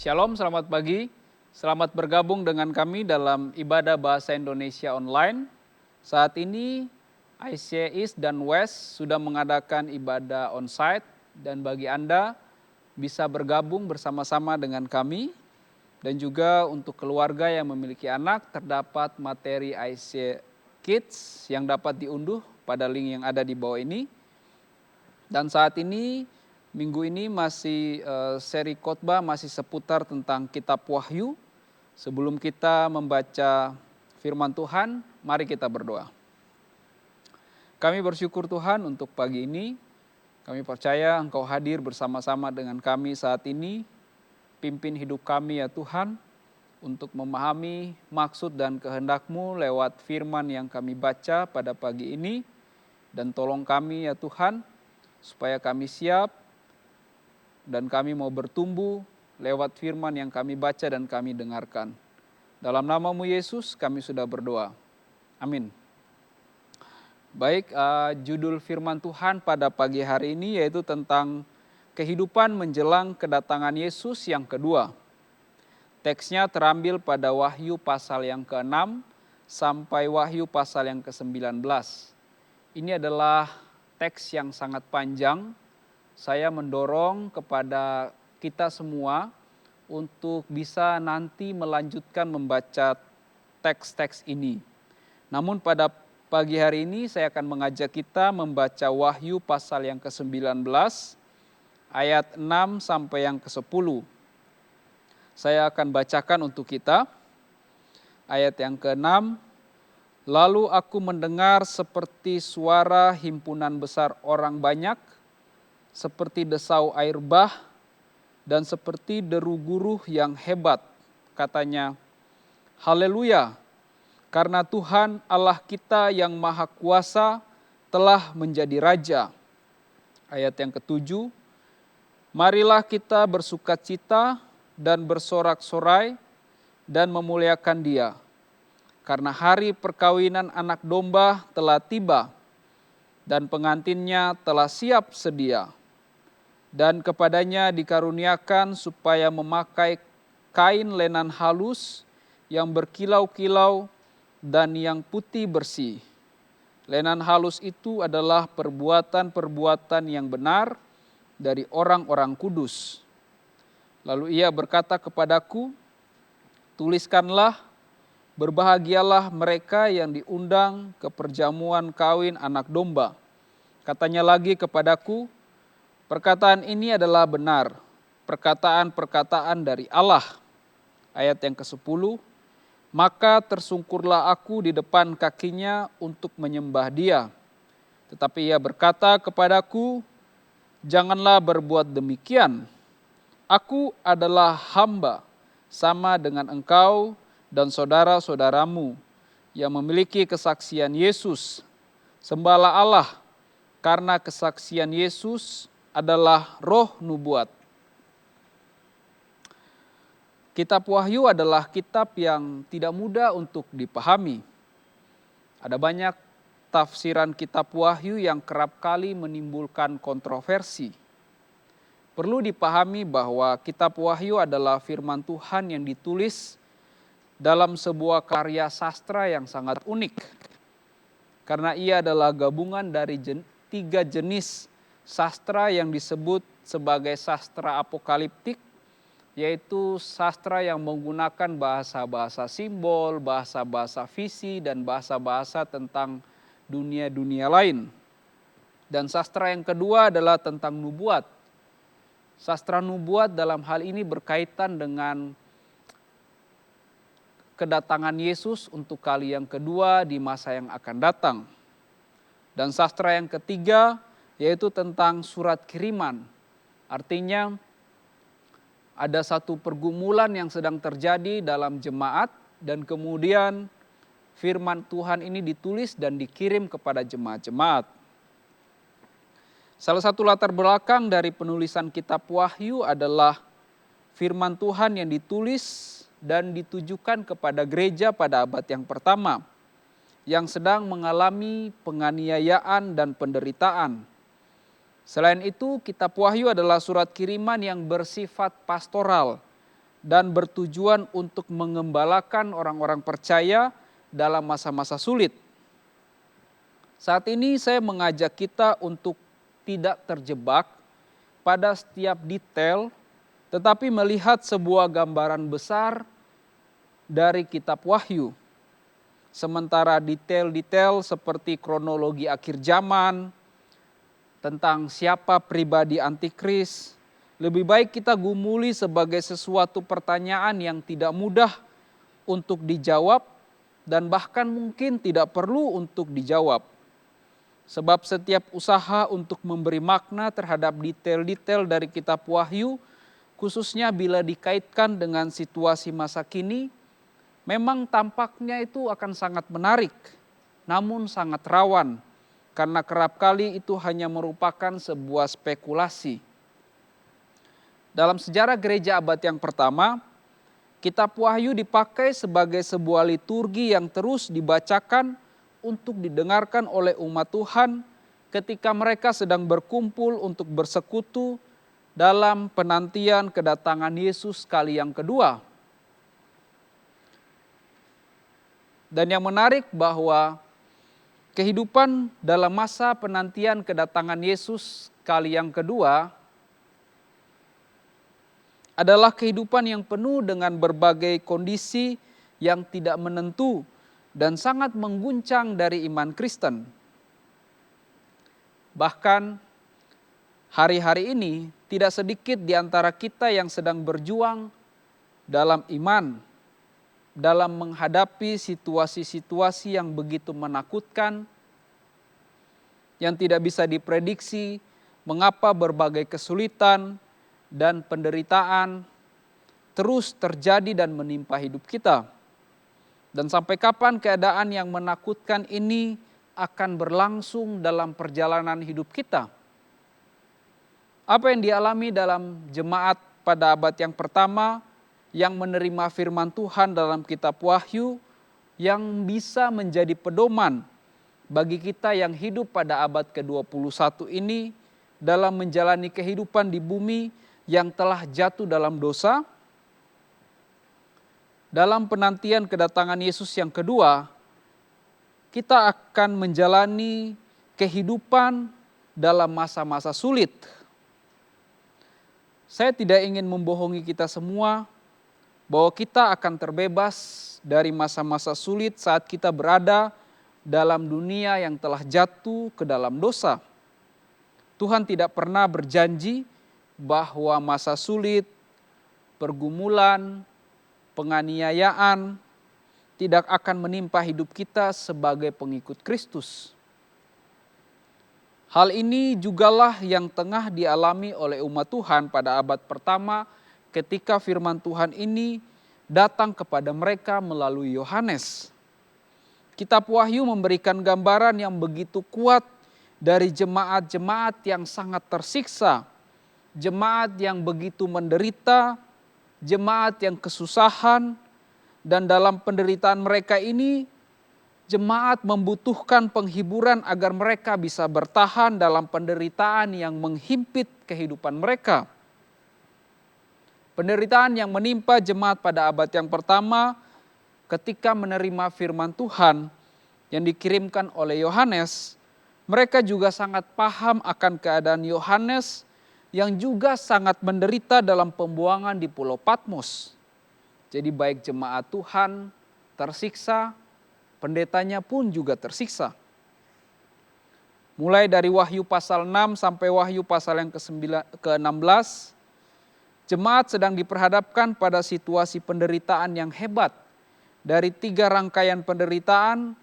Shalom, selamat pagi. Selamat bergabung dengan kami dalam ibadah bahasa Indonesia online. Saat ini ICA East dan West sudah mengadakan ibadah onsite dan bagi Anda bisa bergabung bersama-sama dengan kami. Dan juga untuk keluarga yang memiliki anak terdapat materi ICA Kids yang dapat diunduh pada link yang ada di bawah ini. Dan saat ini minggu ini masih seri khotbah masih seputar tentang kitab Wahyu. Sebelum kita membaca firman Tuhan, mari kita berdoa. Kami bersyukur Tuhan untuk pagi ini. Kami percaya Engkau hadir bersama-sama dengan kami saat ini. Pimpin hidup kami ya Tuhan, untuk memahami maksud dan kehendak-Mu lewat firman yang kami baca pada pagi ini. Dan tolong kami ya Tuhan, supaya kami siap dan kami mau bertumbuh lewat firman yang kami baca dan kami dengarkan. Dalam nama-Mu Yesus kami sudah berdoa. Amin. Baik, judul firman Tuhan pada pagi hari ini yaitu tentang kehidupan menjelang kedatangan Yesus yang kedua. Teksnya terambil pada Wahyu pasal yang ke-6 sampai Wahyu pasal yang ke-19. Ini adalah teks yang sangat panjang. Saya mendorong kepada kita semua untuk bisa nanti melanjutkan membaca teks-teks ini. Namun pada pagi hari ini saya akan mengajak kita membaca Wahyu pasal yang ke-19 ayat 6 sampai yang ke-10. Saya akan bacakan untuk kita ayat yang ke-6. Lalu aku mendengar seperti suara himpunan besar orang banyak, seperti desau air bah, dan seperti deru guruh yang hebat. Katanya, Haleluya, karena Tuhan Allah kita yang Maha Kuasa telah menjadi Raja. Ayat yang ke-7, marilah kita bersukacita dan bersorak-sorai dan memuliakan Dia. Karena hari perkawinan anak domba telah tiba dan pengantinnya telah siap sedia. Dan kepadanya dikaruniakan supaya memakai kain lenan halus yang berkilau-kilau dan yang putih bersih. Lenan halus itu adalah perbuatan-perbuatan yang benar dari orang-orang kudus. Lalu ia berkata kepadaku, tuliskanlah, berbahagialah mereka yang diundang ke perjamuan kawin anak domba. Katanya lagi kepadaku, perkataan ini adalah benar, perkataan-perkataan dari Allah. Ayat yang ke-10, maka tersungkurlah aku di depan kakinya untuk menyembah Dia. Tetapi ia berkata kepadaku, janganlah berbuat demikian. Aku adalah hamba sama dengan engkau dan saudara-saudaramu yang memiliki kesaksian Yesus. Sembahlah Allah, karena kesaksian Yesus adalah roh nubuat. Kitab Wahyu adalah kitab yang tidak mudah untuk dipahami. Ada banyak tafsiran kitab Wahyu yang kerap kali menimbulkan kontroversi. Perlu dipahami bahwa kitab Wahyu adalah firman Tuhan yang ditulis dalam sebuah karya sastra yang sangat unik. Karena ia adalah gabungan dari 3 jenis sastra yang disebut sebagai sastra apokaliptik, yaitu sastra yang menggunakan bahasa-bahasa simbol, bahasa-bahasa visi, dan bahasa-bahasa tentang dunia-dunia lain. Dan sastra yang kedua adalah tentang nubuat. Sastra nubuat dalam hal ini berkaitan dengan kedatangan Yesus untuk kali yang kedua di masa yang akan datang. Dan sastra yang ketiga yaitu tentang surat kiriman. Artinya ada satu pergumulan yang sedang terjadi dalam jemaat dan kemudian firman Tuhan ini ditulis dan dikirim kepada jemaat-jemaat. Salah satu latar belakang dari penulisan kitab Wahyu adalah firman Tuhan yang ditulis dan ditujukan kepada gereja pada abad yang pertama yang sedang mengalami penganiayaan dan penderitaan. Selain itu, kitab Wahyu adalah surat kiriman yang bersifat pastoral dan bertujuan untuk mengembalakan orang-orang percaya dalam masa-masa sulit. Saat ini saya mengajak kita untuk tidak terjebak pada setiap detail, tetapi melihat sebuah gambaran besar dari kitab Wahyu. Sementara detail-detail seperti kronologi akhir zaman, tentang siapa pribadi antikris, lebih baik kita gumuli sebagai sesuatu pertanyaan yang tidak mudah untuk dijawab dan bahkan mungkin tidak perlu untuk dijawab. Sebab setiap usaha untuk memberi makna terhadap detail-detail dari kitab Wahyu, khususnya bila dikaitkan dengan situasi masa kini, memang tampaknya itu akan sangat menarik, namun sangat rawan, karena kerap kali itu hanya merupakan sebuah spekulasi. Dalam sejarah gereja abad yang pertama, kitab Wahyu dipakai sebagai sebuah liturgi yang terus dibacakan untuk didengarkan oleh umat Tuhan ketika mereka sedang berkumpul untuk bersekutu dalam penantian kedatangan Yesus kali yang kedua. Dan yang menarik bahwa kehidupan dalam masa penantian kedatangan Yesus kali yang kedua adalah kehidupan yang penuh dengan berbagai kondisi yang tidak menentu dan sangat mengguncang dari iman Kristen. Bahkan hari-hari ini tidak sedikit di antara kita yang sedang berjuang dalam iman, dalam menghadapi situasi-situasi yang begitu menakutkan, yang tidak bisa diprediksi, mengapa berbagai kesulitan dan penderitaan terus terjadi dan menimpa hidup kita. Dan sampai kapan keadaan yang menakutkan ini akan berlangsung dalam perjalanan hidup kita? Apa yang dialami dalam jemaat pada abad yang pertama yang menerima firman Tuhan dalam kitab Wahyu yang bisa menjadi pedoman bagi kita yang hidup pada abad ke-21 ini dalam menjalani kehidupan di bumi yang telah jatuh dalam dosa. Dalam penantian kedatangan Yesus yang kedua, kita akan menjalani kehidupan dalam masa-masa sulit. Saya tidak ingin membohongi kita semua bahwa kita akan terbebas dari masa-masa sulit saat kita berada dalam dunia yang telah jatuh ke dalam dosa. Tuhan tidak pernah berjanji bahwa masa sulit, pergumulan, penganiayaan tidak akan menimpa hidup kita sebagai pengikut Kristus. Hal ini jugalah yang tengah dialami oleh umat Tuhan pada abad pertama ketika firman Tuhan ini datang kepada mereka melalui Yohanes. Kitab Wahyu memberikan gambaran yang begitu kuat dari jemaat-jemaat yang sangat tersiksa, jemaat yang begitu menderita, jemaat yang kesusahan, dan dalam penderitaan mereka ini, jemaat membutuhkan penghiburan agar mereka bisa bertahan dalam penderitaan yang menghimpit kehidupan mereka. Penderitaan yang menimpa jemaat pada abad yang pertama ketika menerima firman Tuhan yang dikirimkan oleh Yohanes, mereka juga sangat paham akan keadaan Yohanes yang juga sangat menderita dalam pembuangan di Pulau Patmos. Jadi baik jemaat Tuhan tersiksa, pendetanya pun juga tersiksa. Mulai dari Wahyu pasal 6 sampai Wahyu pasal yang ke-16, jemaat sedang diperhadapkan pada situasi penderitaan yang hebat dari 3 rangkaian penderitaan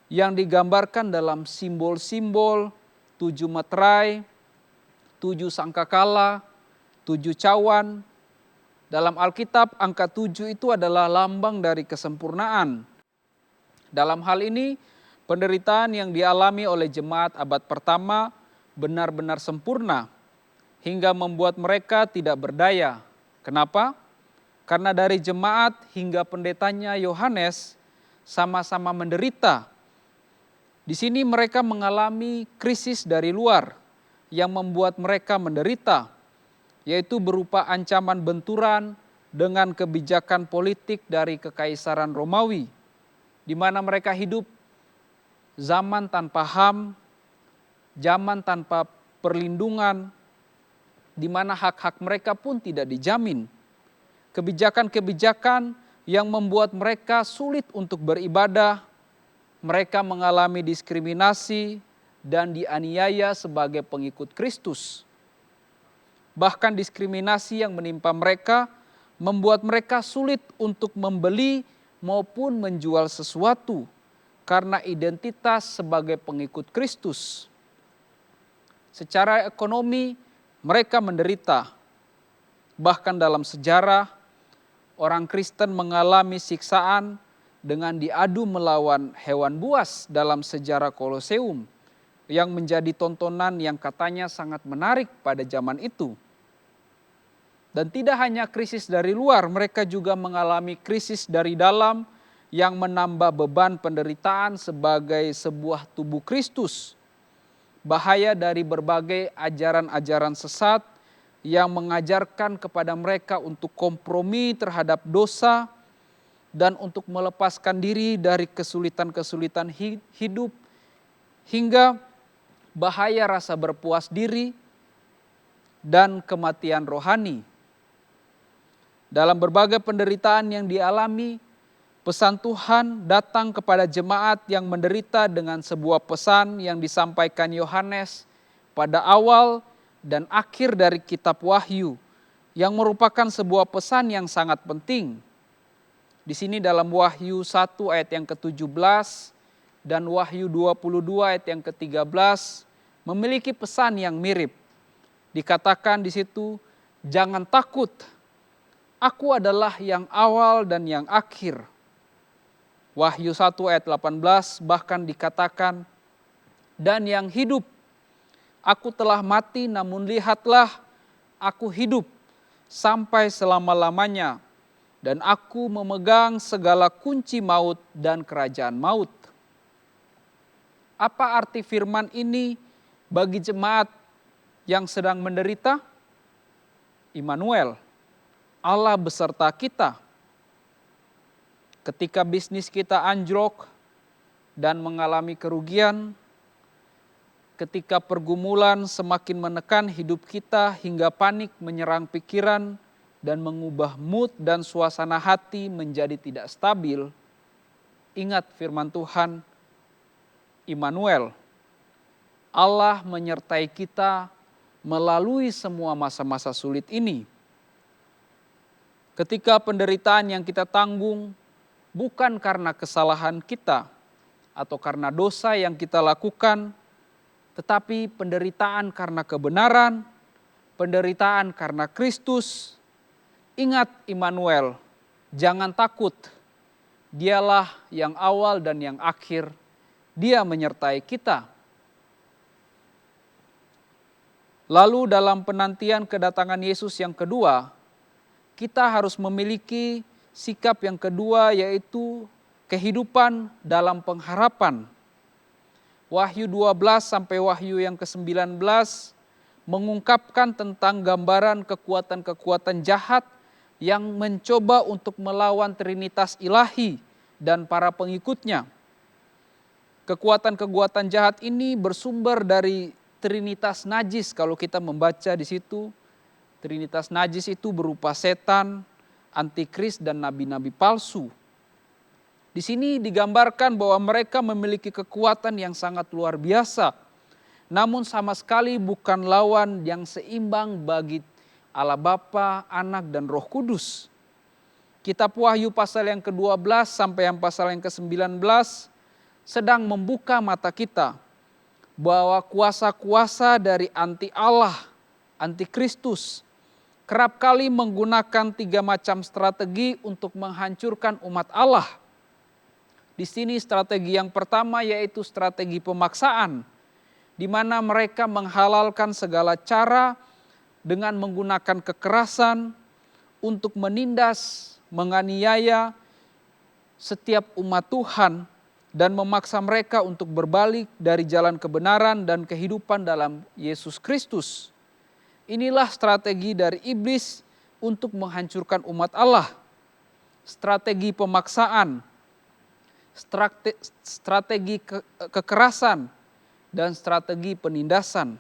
yang digambarkan dalam simbol-simbol 7 meterai, 7 sangkakala, 7 cawan. Dalam Alkitab angka 7 itu adalah lambang dari kesempurnaan. Dalam hal ini penderitaan yang dialami oleh jemaat abad pertama benar-benar sempurna hingga membuat mereka tidak berdaya. Kenapa? Karena dari jemaat hingga pendetanya Yohanes sama-sama menderita. Di sini mereka mengalami krisis dari luar yang membuat mereka menderita, yaitu berupa ancaman benturan dengan kebijakan politik dari Kekaisaran Romawi, di mana mereka hidup zaman tanpa HAM, zaman tanpa perlindungan, di mana hak-hak mereka pun tidak dijamin. Kebijakan-kebijakan yang membuat mereka sulit untuk beribadah, mereka mengalami diskriminasi dan dianiaya sebagai pengikut Kristus. Bahkan diskriminasi yang menimpa mereka membuat mereka sulit untuk membeli maupun menjual sesuatu karena identitas sebagai pengikut Kristus. Secara ekonomi mereka menderita. Bahkan dalam sejarah orang Kristen mengalami siksaan dengan diadu melawan hewan buas dalam sejarah Koloseum yang menjadi tontonan yang katanya sangat menarik pada zaman itu. Dan tidak hanya krisis dari luar, mereka juga mengalami krisis dari dalam yang menambah beban penderitaan sebagai sebuah tubuh Kristus. Bahaya dari berbagai ajaran-ajaran sesat yang mengajarkan kepada mereka untuk kompromi terhadap dosa dan untuk melepaskan diri dari kesulitan-kesulitan hidup, hingga bahaya rasa berpuas diri dan kematian rohani. Dalam berbagai penderitaan yang dialami, pesan Tuhan datang kepada jemaat yang menderita dengan sebuah pesan yang disampaikan Yohanes pada awal dan akhir dari kitab Wahyu, yang merupakan sebuah pesan yang sangat penting. Di sini dalam Wahyu 1 ayat yang ke-17 dan Wahyu 22 ayat yang ke-13 memiliki pesan yang mirip. Dikatakan di situ, jangan takut, aku adalah yang awal dan yang akhir. Wahyu 1 ayat 18 bahkan dikatakan, dan yang hidup, aku telah mati namun lihatlah aku hidup sampai selama-lamanya, dan aku memegang segala kunci maut dan kerajaan maut. Apa arti firman ini bagi jemaat yang sedang menderita? Immanuel, Allah beserta kita. Ketika bisnis kita anjlok dan mengalami kerugian, ketika pergumulan semakin menekan hidup kita hingga panik menyerang pikiran dan mengubah mood dan suasana hati menjadi tidak stabil, ingat firman Tuhan, Immanuel, Allah menyertai kita melalui semua masa-masa sulit ini. Ketika penderitaan yang kita tanggung bukan karena kesalahan kita atau karena dosa yang kita lakukan, tetapi penderitaan karena kebenaran, penderitaan karena Kristus. Ingat Immanuel, jangan takut. Dialah yang awal dan yang akhir. Dia menyertai kita. Lalu dalam penantian kedatangan Yesus yang kedua, kita harus memiliki sikap yang kedua, yaitu kehidupan dalam pengharapan. Wahyu 12 sampai Wahyu yang ke-19 mengungkapkan tentang gambaran kekuatan-kekuatan jahat yang mencoba untuk melawan Trinitas Ilahi dan para pengikutnya. Kekuatan-kekuatan jahat ini bersumber dari Trinitas najis. Kalau kita membaca di situ, Trinitas najis itu berupa setan, antikris, dan nabi-nabi palsu. Di sini digambarkan bahwa mereka memiliki kekuatan yang sangat luar biasa, namun sama sekali bukan lawan yang seimbang bagi Allah Bapa, Anak, dan Roh Kudus. Kitab Wahyu pasal yang ke-12 sampai yang pasal yang ke-19 sedang membuka mata kita bahwa kuasa-kuasa dari anti Allah, anti Kristus, kerap kali menggunakan 3 macam strategi untuk menghancurkan umat Allah. Di sini strategi yang pertama yaitu strategi pemaksaan, di mana mereka menghalalkan segala cara dengan menggunakan kekerasan untuk menindas, menganiaya setiap umat Tuhan dan memaksa mereka untuk berbalik dari jalan kebenaran dan kehidupan dalam Yesus Kristus. Inilah strategi dari iblis untuk menghancurkan umat Allah, strategi pemaksaan, strategi kekerasan, dan strategi penindasan.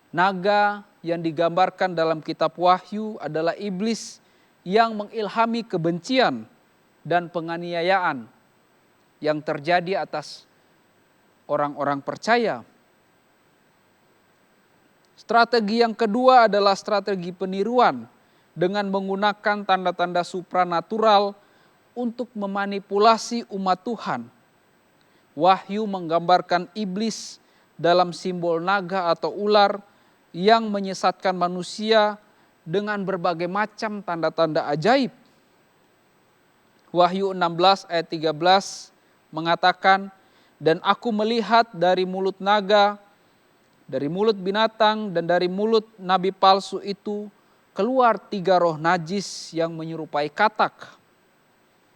Naga yang digambarkan dalam kitab Wahyu adalah iblis yang mengilhami kebencian dan penganiayaan yang terjadi atas orang-orang percaya. Strategi yang kedua adalah strategi peniruan dengan menggunakan tanda-tanda supranatural untuk memanipulasi umat Tuhan. Wahyu menggambarkan iblis dalam simbol naga atau ular yang menyesatkan manusia dengan berbagai macam tanda-tanda ajaib. Wahyu 16 ayat 13 mengatakan, "Dan aku melihat dari mulut naga, dari mulut binatang, dan dari mulut nabi palsu itu keluar 3 roh najis yang menyerupai katak."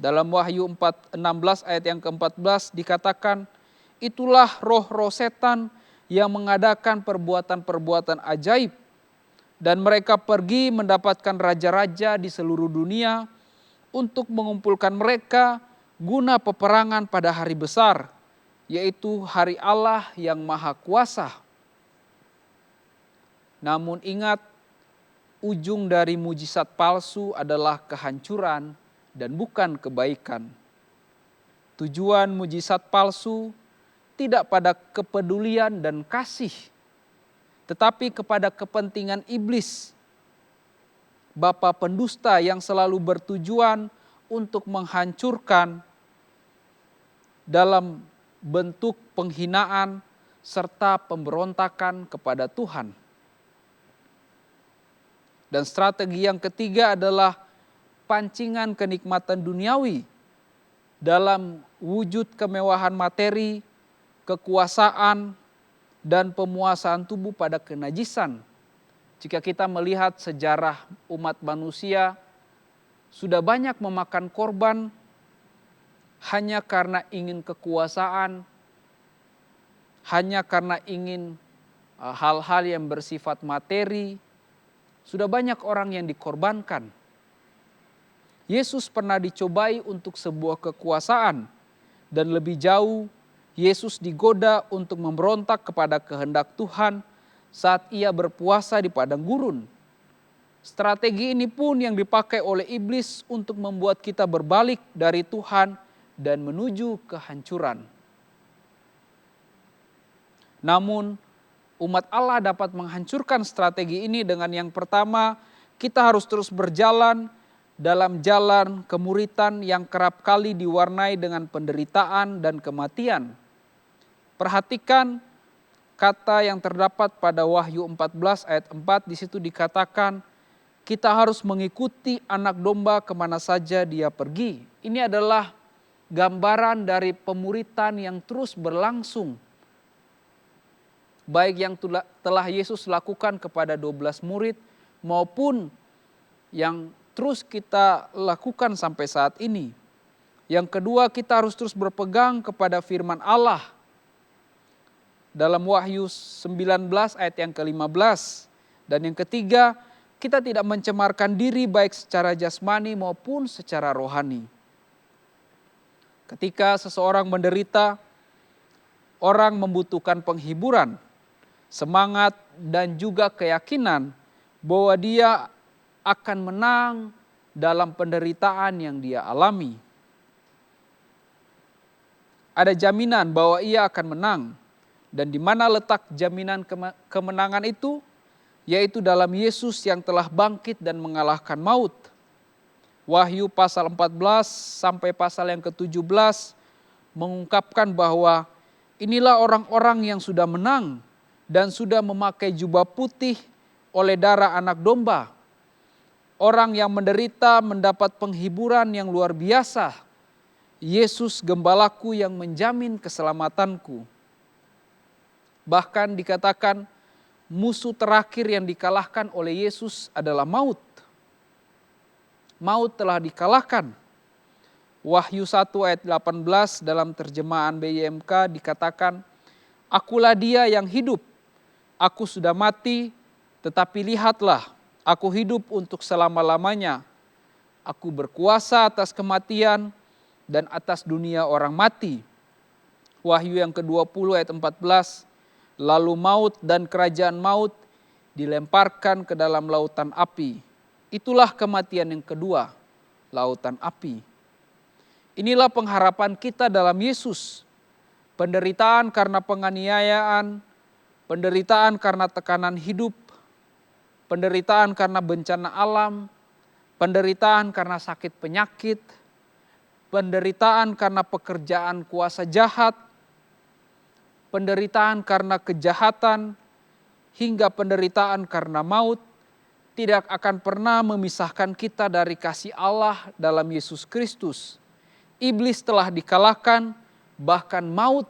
Dalam Wahyu 16 ayat yang ke-14 dikatakan, "Itulah roh-roh setan yang mengadakan perbuatan-perbuatan ajaib, dan mereka pergi mendapatkan raja-raja di seluruh dunia untuk mengumpulkan mereka guna peperangan pada hari besar, yaitu hari Allah yang Maha Kuasa." Namun ingat, ujung dari mujizat palsu adalah kehancuran dan bukan kebaikan. Tujuan mujizat palsu tidak pada kepedulian dan kasih, tetapi kepada kepentingan iblis, bapa pendusta yang selalu bertujuan untuk menghancurkan dalam bentuk penghinaan serta pemberontakan kepada Tuhan. Dan strategi yang ketiga adalah pancingan kenikmatan duniawi dalam wujud kemewahan materi, kekuasaan, dan pemuasaan tubuh pada kenajisan. Jika kita melihat sejarah umat manusia, sudah banyak memakan korban hanya karena ingin kekuasaan, hanya karena ingin hal-hal yang bersifat materi. Sudah banyak orang yang dikorbankan. Yesus pernah dicobai untuk sebuah kekuasaan, dan lebih jauh Yesus digoda untuk memberontak kepada kehendak Tuhan saat ia berpuasa di padang gurun. Strategi ini pun yang dipakai oleh iblis untuk membuat kita berbalik dari Tuhan dan menuju kehancuran. Namun umat Allah dapat menghancurkan strategi ini dengan yang pertama, kita harus terus berjalan dalam jalan kemuritan yang kerap kali diwarnai dengan penderitaan dan kematian. Perhatikan kata yang terdapat pada Wahyu 14 ayat 4, di situ dikatakan kita harus mengikuti anak domba kemana saja dia pergi. Ini adalah gambaran dari pemuritan yang terus berlangsung. Baik yang telah Yesus lakukan kepada 12 murid maupun yang terus kita lakukan sampai saat ini. Yang kedua, kita harus terus berpegang kepada firman Allah. Dalam Wahyu 19 ayat yang ke-15. Dan yang ketiga, kita tidak mencemarkan diri baik secara jasmani maupun secara rohani. Ketika seseorang menderita, orang membutuhkan penghiburan, semangat, dan juga keyakinan bahwa dia akan menang dalam penderitaan yang dia alami. Ada jaminan bahwa ia akan menang. Dan di mana letak jaminan kemenangan itu? Yaitu dalam Yesus yang telah bangkit dan mengalahkan maut. Wahyu pasal 14 sampai pasal yang ke-17 mengungkapkan bahwa inilah orang-orang yang sudah menang dan sudah memakai jubah putih oleh darah anak domba. Orang yang menderita mendapat penghiburan yang luar biasa. Yesus gembalaku yang menjamin keselamatanku. Bahkan dikatakan musuh terakhir yang dikalahkan oleh Yesus adalah maut. Maut telah dikalahkan. Wahyu 1 ayat 18 dalam terjemahan BYMK dikatakan, "Akulah dia yang hidup. Aku sudah mati, tetapi lihatlah, Aku hidup untuk selama-lamanya. Aku berkuasa atas kematian dan atas dunia orang mati. Wahyu yang ke-20 ayat 14. Lalu maut dan kerajaan maut dilemparkan ke dalam lautan api. Itulah kematian yang kedua, lautan api. Inilah pengharapan kita dalam Yesus. Penderitaan karena penganiayaan, penderitaan karena tekanan hidup, penderitaan karena bencana alam, penderitaan karena sakit penyakit, penderitaan karena pekerjaan kuasa jahat, penderitaan karena kejahatan, hingga penderitaan karena maut, tidak akan pernah memisahkan kita dari kasih Allah dalam Yesus Kristus. Iblis telah dikalahkan, bahkan maut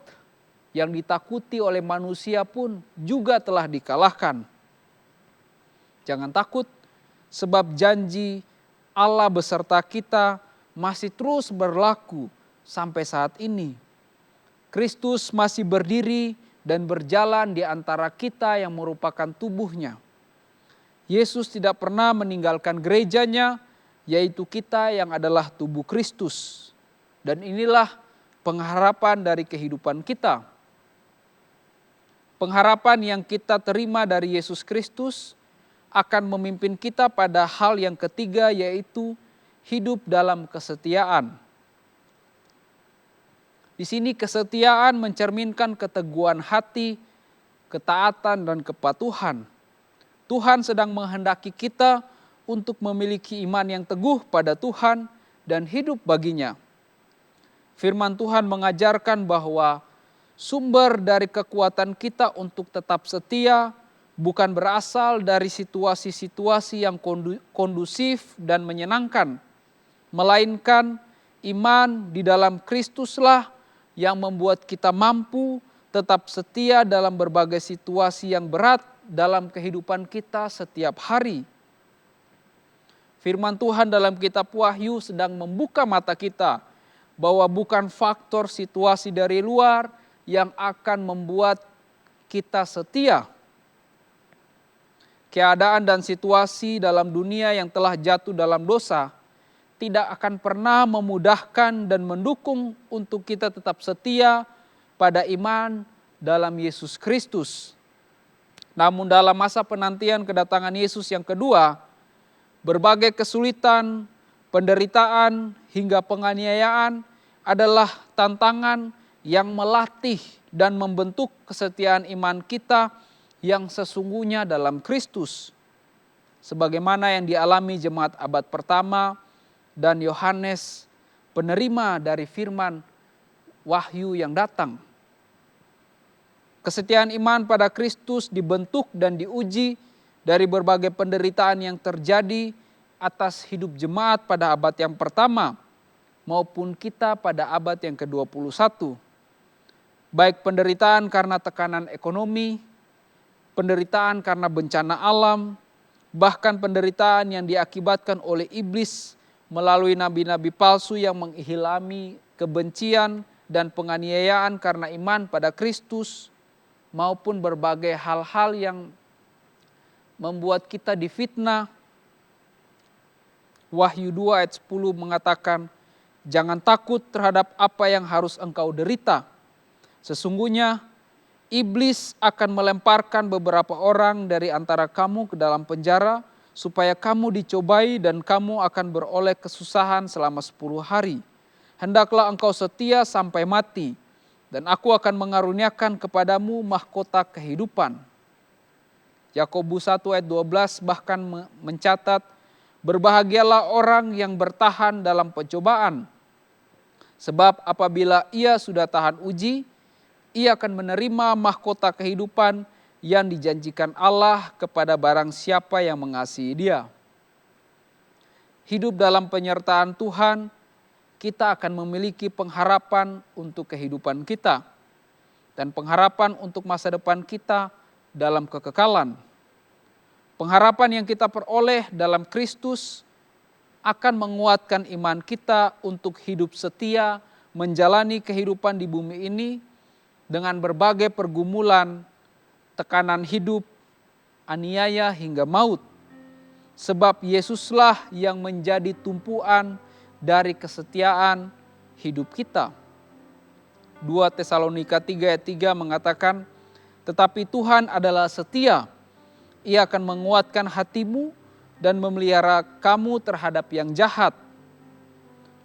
yang ditakuti oleh manusia pun juga telah dikalahkan. Jangan takut, sebab janji Allah beserta kita masih terus berlaku sampai saat ini. Kristus masih berdiri dan berjalan di antara kita yang merupakan tubuhnya. Yesus tidak pernah meninggalkan gerejanya, yaitu kita yang adalah tubuh Kristus. Dan inilah pengharapan dari kehidupan kita. Pengharapan yang kita terima dari Yesus Kristus akan memimpin kita pada hal yang ketiga, yaitu hidup dalam kesetiaan. Di sini kesetiaan mencerminkan keteguhan hati, ketaatan dan kepatuhan. Tuhan sedang menghendaki kita untuk memiliki iman yang teguh pada Tuhan dan hidup baginya. Firman Tuhan mengajarkan bahwa sumber dari kekuatan kita untuk tetap setia bukan berasal dari situasi-situasi yang kondusif dan menyenangkan, melainkan iman di dalam Kristuslah yang membuat kita mampu tetap setia dalam berbagai situasi yang berat dalam kehidupan kita setiap hari. Firman Tuhan dalam kitab Wahyu sedang membuka mata kita bahwa bukan faktor situasi dari luar yang akan membuat kita setia. Keadaan dan situasi dalam dunia yang telah jatuh dalam dosa tidak akan pernah memudahkan dan mendukung untuk kita tetap setia pada iman dalam Yesus Kristus. Namun dalam masa penantian kedatangan Yesus yang kedua, berbagai kesulitan, penderitaan, hingga penganiayaan adalah tantangan yang melatih dan membentuk kesetiaan iman kita yang sesungguhnya dalam Kristus. Sebagaimana yang dialami jemaat abad pertama dan Yohanes, penerima dari firman wahyu yang datang. Kesetiaan iman pada Kristus dibentuk dan diuji dari berbagai penderitaan yang terjadi atas hidup jemaat pada abad yang pertama maupun kita pada abad yang ke-21. Baik penderitaan karena tekanan ekonomi, penderitaan karena bencana alam, bahkan penderitaan yang diakibatkan oleh iblis melalui nabi-nabi palsu yang menghilami kebencian dan penganiayaan karena iman pada Kristus, maupun berbagai hal-hal yang membuat kita difitnah. Wahyu 2 ayat 10 mengatakan, jangan takut terhadap apa yang harus engkau derita. Sesungguhnya iblis akan melemparkan beberapa orang dari antara kamu ke dalam penjara, supaya kamu dicobai dan kamu akan beroleh kesusahan selama 10 hari. Hendaklah engkau setia sampai mati, dan aku akan mengaruniakan kepadamu mahkota kehidupan. Yakobus 1 ayat 12 bahkan mencatat, berbahagialah orang yang bertahan dalam pencobaan. Sebab apabila ia sudah tahan uji, ia akan menerima mahkota kehidupan yang dijanjikan Allah kepada barang siapa yang mengasihi dia. Hidup dalam penyertaan Tuhan, kita akan memiliki pengharapan untuk kehidupan kita dan pengharapan untuk masa depan kita dalam kekekalan. Pengharapan yang kita peroleh dalam Kristus akan menguatkan iman kita untuk hidup setia menjalani kehidupan di bumi ini dengan berbagai pergumulan, tekanan hidup, aniaya hingga maut. sebab Yesuslah yang menjadi tumpuan dari kesetiaan hidup kita. 2 Tesalonika 3 ayat 3 mengatakan, tetapi Tuhan adalah setia, Ia akan menguatkan hatimu dan memelihara kamu terhadap yang jahat.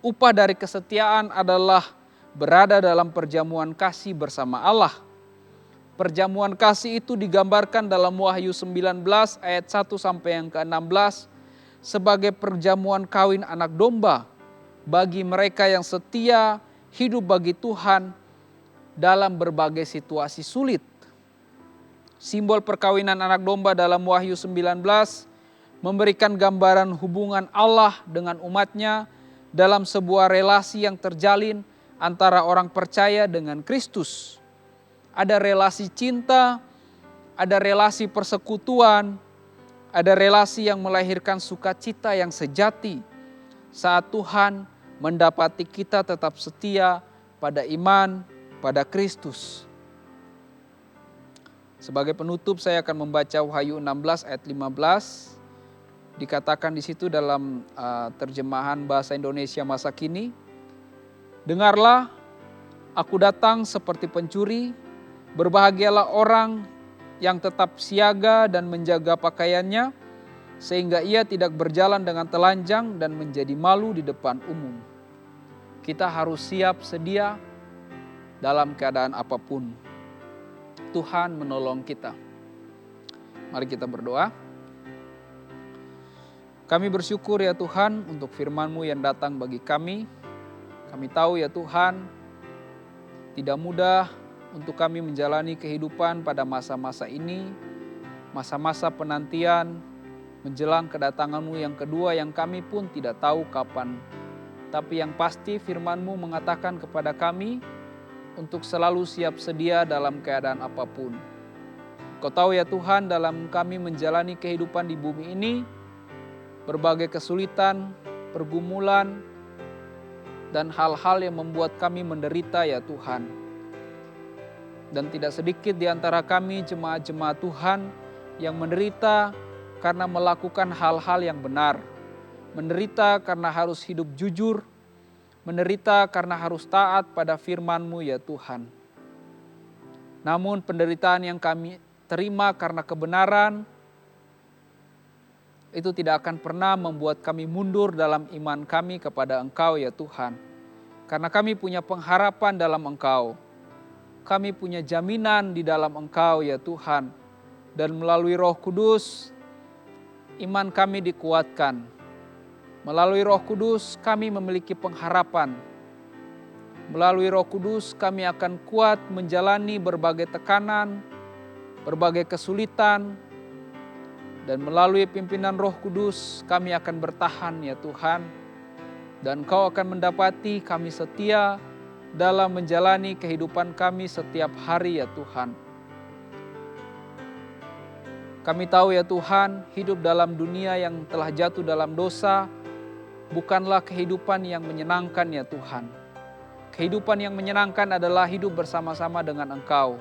Upah dari kesetiaan adalah berada dalam perjamuan kasih bersama Allah. Perjamuan kasih itu digambarkan dalam Wahyu 19 ayat 1 sampai yang ke-16 sebagai perjamuan kawin anak domba bagi mereka yang setia hidup bagi Tuhan dalam berbagai situasi sulit. Simbol perkawinan anak domba dalam Wahyu 19 memberikan gambaran hubungan Allah dengan umatnya dalam sebuah relasi yang terjalin antara orang percaya dengan Kristus. Ada relasi cinta, ada relasi persekutuan, ada relasi yang melahirkan sukacita yang sejati saat Tuhan mendapati kita tetap setia pada iman pada Kristus. Sebagai penutup saya akan membaca Wahyu 16 ayat 15. Dikatakan di situ dalam terjemahan bahasa Indonesia masa kini, dengarlah, aku datang seperti pencuri, berbahagialah orang yang tetap siaga dan menjaga pakaiannya, sehingga ia tidak berjalan dengan telanjang dan menjadi malu di depan umum. Kita harus siap sedia dalam keadaan apapun. Tuhan menolong kita. Mari kita berdoa. Kami bersyukur ya Tuhan untuk firman-Mu yang datang bagi kami. Kami tahu ya Tuhan, tidak mudah untuk kami menjalani kehidupan pada masa-masa ini, masa-masa penantian, menjelang kedatangan-Mu yang kedua yang kami pun tidak tahu kapan. Tapi yang pasti firman-Mu mengatakan kepada kami untuk selalu siap sedia dalam keadaan apapun. Kau tahu ya Tuhan, dalam kami menjalani kehidupan di bumi ini, berbagai kesulitan, pergumulan, dan hal-hal yang membuat kami menderita ya Tuhan. Dan tidak sedikit di antara kami jemaat-jemaat Tuhan yang menderita karena melakukan hal-hal yang benar. Menderita karena harus hidup jujur, menderita karena harus taat pada firman-Mu ya Tuhan. Namun penderitaan yang kami terima karena kebenaran, itu tidak akan pernah membuat kami mundur dalam iman kami kepada Engkau ya Tuhan. Karena kami punya pengharapan dalam Engkau. Kami punya jaminan di dalam Engkau ya Tuhan. Dan melalui Roh Kudus, iman kami dikuatkan. Melalui Roh Kudus kami memiliki pengharapan. Melalui Roh Kudus kami akan kuat menjalani berbagai tekanan, berbagai kesulitan, dan melalui pimpinan Roh Kudus kami akan bertahan ya Tuhan. Dan Kau akan mendapati kami setia dalam menjalani kehidupan kami setiap hari ya Tuhan. Kami tahu ya Tuhan, hidup dalam dunia yang telah jatuh dalam dosa bukanlah kehidupan yang menyenangkan ya Tuhan. Kehidupan yang menyenangkan adalah hidup bersama-sama dengan Engkau.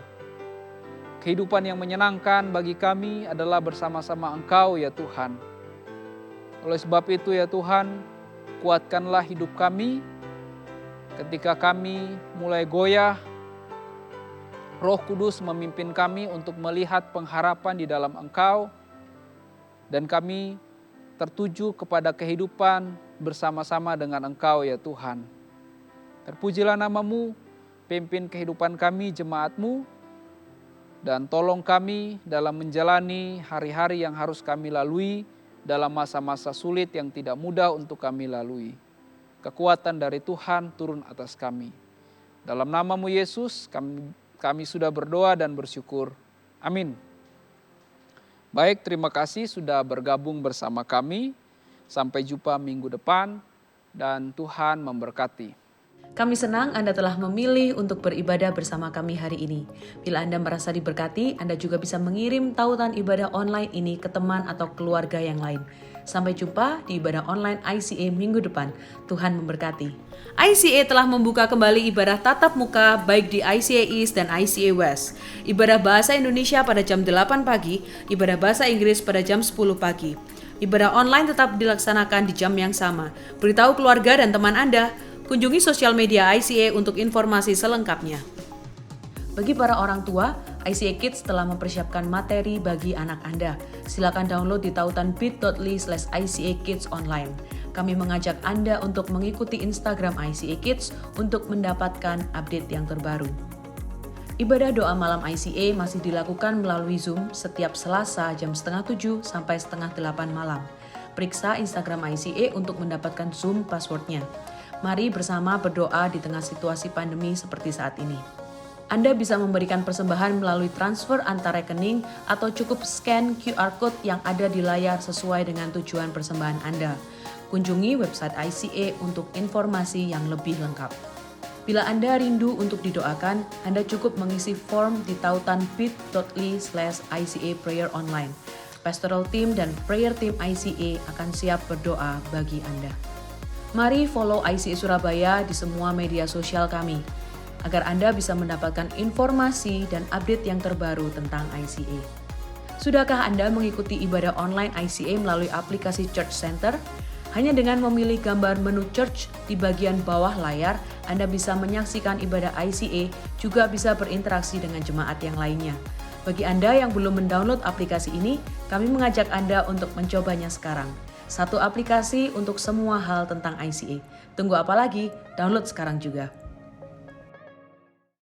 Kehidupan yang menyenangkan bagi kami adalah bersama-sama Engkau ya Tuhan. Oleh sebab itu ya Tuhan, kuatkanlah hidup kami ketika kami mulai goyah. Roh Kudus memimpin kami untuk melihat pengharapan di dalam Engkau, dan kami tertuju kepada kehidupan bersama-sama dengan Engkau ya Tuhan. Terpujilah nama-Mu, pimpin kehidupan kami jemaat-Mu, dan tolong kami dalam menjalani hari-hari yang harus kami lalui dalam masa-masa sulit yang tidak mudah untuk kami lalui. Kekuatan dari Tuhan turun atas kami. Dalam nama-Mu Yesus kami sudah berdoa dan bersyukur. Amin. Baik, terima kasih sudah bergabung bersama kami. Sampai jumpa minggu depan dan Tuhan memberkati. Kami senang Anda telah memilih untuk beribadah bersama kami hari ini. Bila Anda merasa diberkati, Anda juga bisa mengirim tautan ibadah online ini ke teman atau keluarga yang lain. Sampai jumpa di ibadah online ICA minggu depan. Tuhan memberkati. ICA telah membuka kembali ibadah tatap muka baik di ICA East dan ICA West. Ibadah bahasa Indonesia pada jam 8 pagi, ibadah bahasa Inggris pada jam 10 pagi. Ibadah online tetap dilaksanakan di jam yang sama. Beritahu keluarga dan teman Anda, kunjungi sosial media ICA untuk informasi selengkapnya. Bagi para orang tua, ICA Kids telah mempersiapkan materi bagi anak Anda. Silakan download di tautan bit.ly/ICA Kids online. Kami mengajak Anda untuk mengikuti Instagram ICA Kids untuk mendapatkan update yang terbaru. Ibadah doa malam ICA masih dilakukan melalui Zoom setiap Selasa jam 6:30 sampai 7:30 malam. Periksa Instagram ICA untuk mendapatkan Zoom passwordnya. Mari bersama berdoa di tengah situasi pandemi seperti saat ini. Anda bisa memberikan persembahan melalui transfer antar rekening atau cukup scan QR Code yang ada di layar sesuai dengan tujuan persembahan Anda. Kunjungi website ICA untuk informasi yang lebih lengkap. Bila Anda rindu untuk didoakan, Anda cukup mengisi form di tautan bit.ly/ICA Prayer Online. Pastoral Team dan Prayer Team ICA akan siap berdoa bagi Anda. Mari follow ICA Surabaya di semua media sosial kami, agar Anda bisa mendapatkan informasi dan update yang terbaru tentang ICA. Sudahkah Anda mengikuti ibadah online ICA melalui aplikasi Church Center? Hanya dengan memilih gambar menu Church di bagian bawah layar, Anda bisa menyaksikan ibadah ICA, juga bisa berinteraksi dengan jemaat yang lainnya. Bagi Anda yang belum mendownload aplikasi ini, kami mengajak Anda untuk mencobanya sekarang. Satu aplikasi untuk semua hal tentang ICA. Tunggu apa lagi? Download sekarang juga.